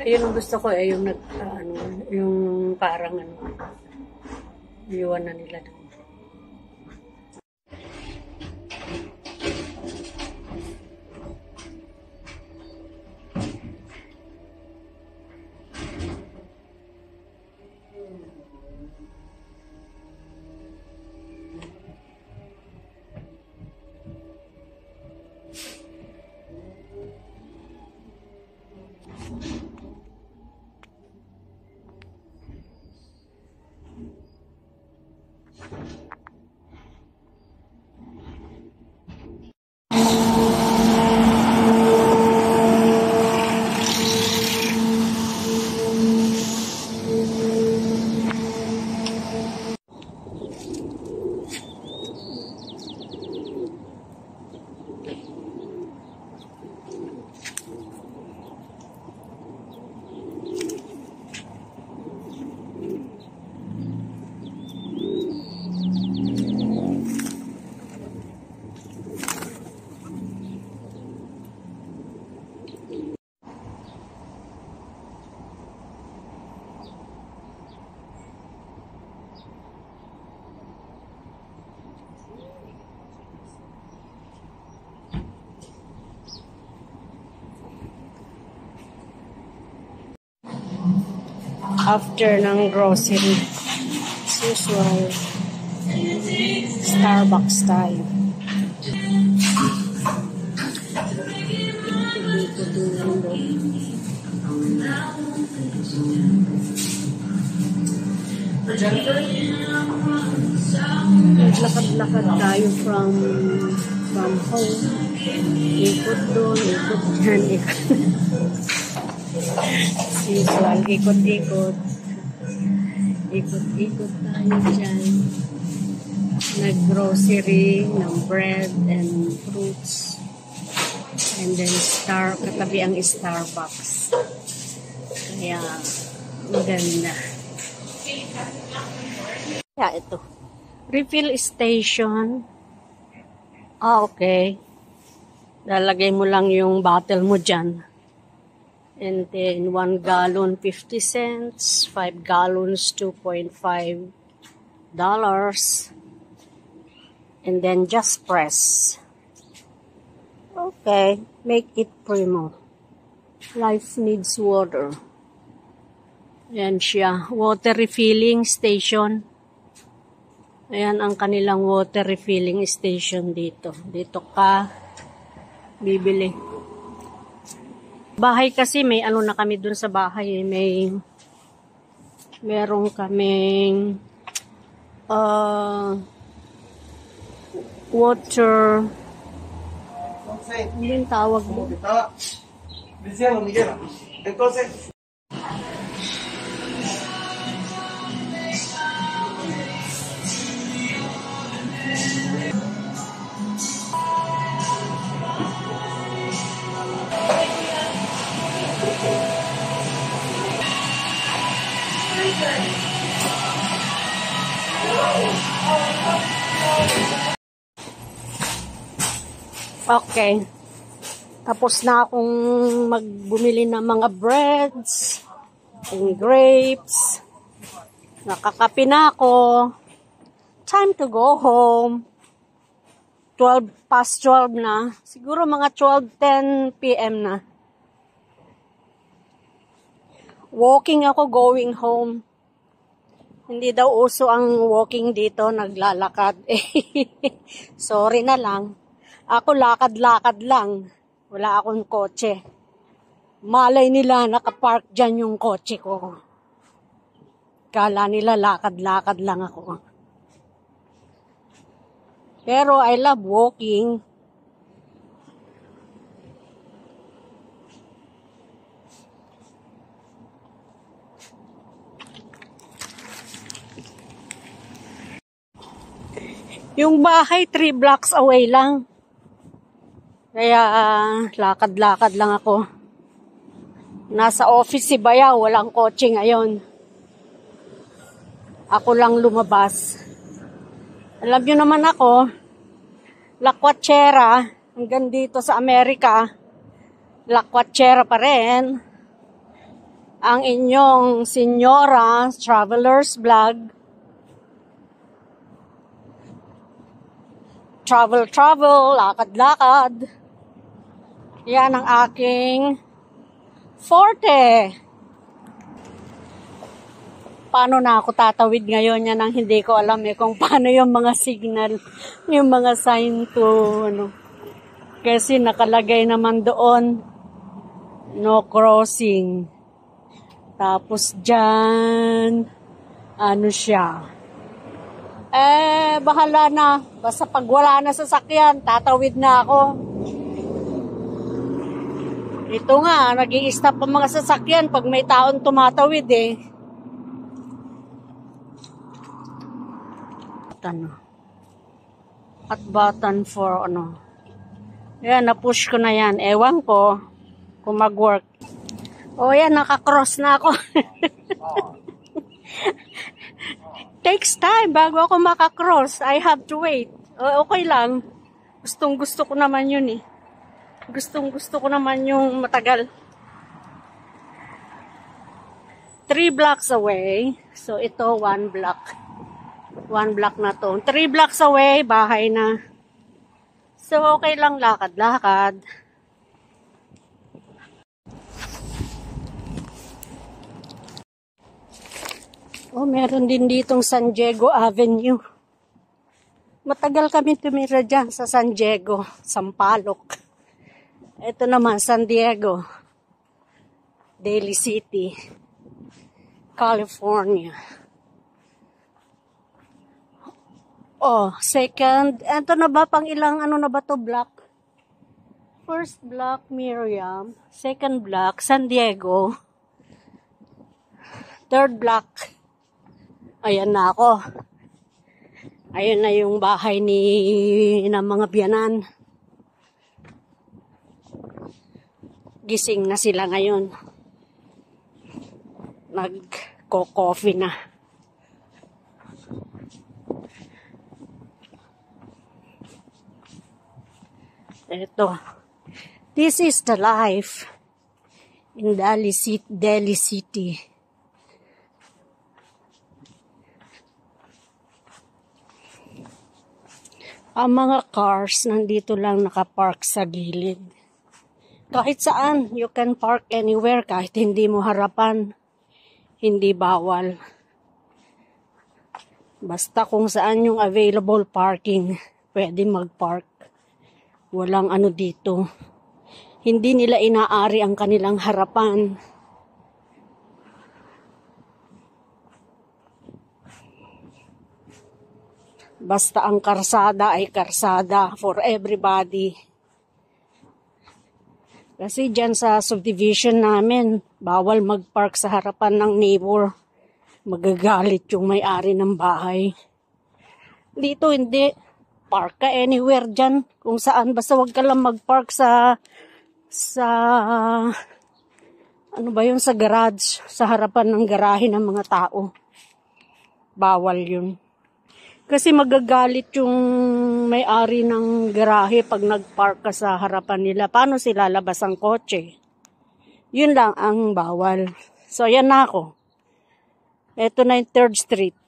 Ayun ang gusto ko yung yung parang iwan na nila doon. After ng grocery, as usual, Starbucks tayo. Naglakad-lakad tayo from home. Ikot doon, ikot dyan, ikot. Usual, ikot-ikot. Ikot-ikot tayo dyan. Nag-grocery ng bread and fruits. And then katabi ang Starbucks. Kaya maganda. Kaya ito. Refill station. Okay. Lalagay mo lang yung bottle mo dyan. And then 1 gallon 50 cents, 5 gallons $2.5. And then just press. Okay, make it primo. Life needs water. Ayan siya, water refilling station. Ayan ang kanilang water refilling station dito. Dito ka bibili. Bahay kasi may na kami dun sa bahay, meron kaming water, ano yung tawag mo? Okay. Tapos na akong magbumili ng mga breads, and grapes. Nakakape na ako. Time to go home. 12 past 12 na. Siguro mga 12:10 p.m. na. Walking ako going home. Hindi daw uso ang walking dito, naglalakad. Sorry na lang. Ako lakad-lakad lang. Wala akong kotse. Malay nila nakapark dyan yung kotse ko. Kala nila lakad-lakad lang ako. Pero I love walking. Yung bahay 3 blocks away lang. Kaya lakad-lakad lang ako. Nasa office si Bayaw, walang kotse ngayon. Ako lang lumabas. Alam nyo naman ako, lakwatsera, hanggang dito sa Amerika, lakwatsera pa rin. Ang inyong Senyora Traveler's Vlog. Travel, lakad-lakad. Yan ang aking forte. Paano na ako tatawid ngayon? Yan ang hindi ko alam kung paano yung mga signal, yung mga sign to, Kasi nakalagay naman doon, no crossing. Tapos dyan, siya. Bahala na. Basta pag wala na sasakyan, tatawid na ako. Ito nga, nag-i-stop ang mga sasakyan pag may taon tumatawid At button for Yan, na-push ko na yan. Ewan ko kung mag-work. Yan, naka-cross na ako. Takes time bago ako maka-cross. I have to wait. Okay lang. Gustong-gusto ko naman yun Gustong-gusto ko naman yung matagal. 3 blocks away. So, ito 1 block. 1 block na to. 3 blocks away, bahay na. So, okay lang lakad-lakad. Meron din ditong San Diego Avenue. Matagal kami tumira dyan sa San Diego, Sampaloc. Ito naman, San Diego, Daly City, California. Second, ito na ba pang ilang na ba to block? First block, Miriam. Second block, San Diego. Third block, ayan na ako. Ayan na yung bahay ng mga biyanan. Gising na sila ngayon. Nagko-coffee na. Ito. This is the life in Daly City. Ang mga cars nandito lang nakapark sa gilid. Kahit saan, you can park anywhere kahit hindi mo harapan. Hindi bawal. Basta kung saan yung available parking, pwede mag-park. Walang dito. Hindi nila inaari ang kanilang harapan. Basta ang karsada ay karsada for everybody. Kasi dyan sa subdivision namin, bawal mag-park sa harapan ng neighbor. Magagalit yung may-ari ng bahay. Dito hindi. Park ka anywhere dyan. Kung saan. Basta wag ka lang mag-park sa Ano ba yun sa garage? Sa harapan ng garahe ng mga tao. Bawal yun. Kasi magagalit yung may-ari ng garahe pag nag-park ka sa harapan nila. Paano sila labas ang kotse? Yun lang ang bawal. So, yan na ako. Ito na yung 3rd Street.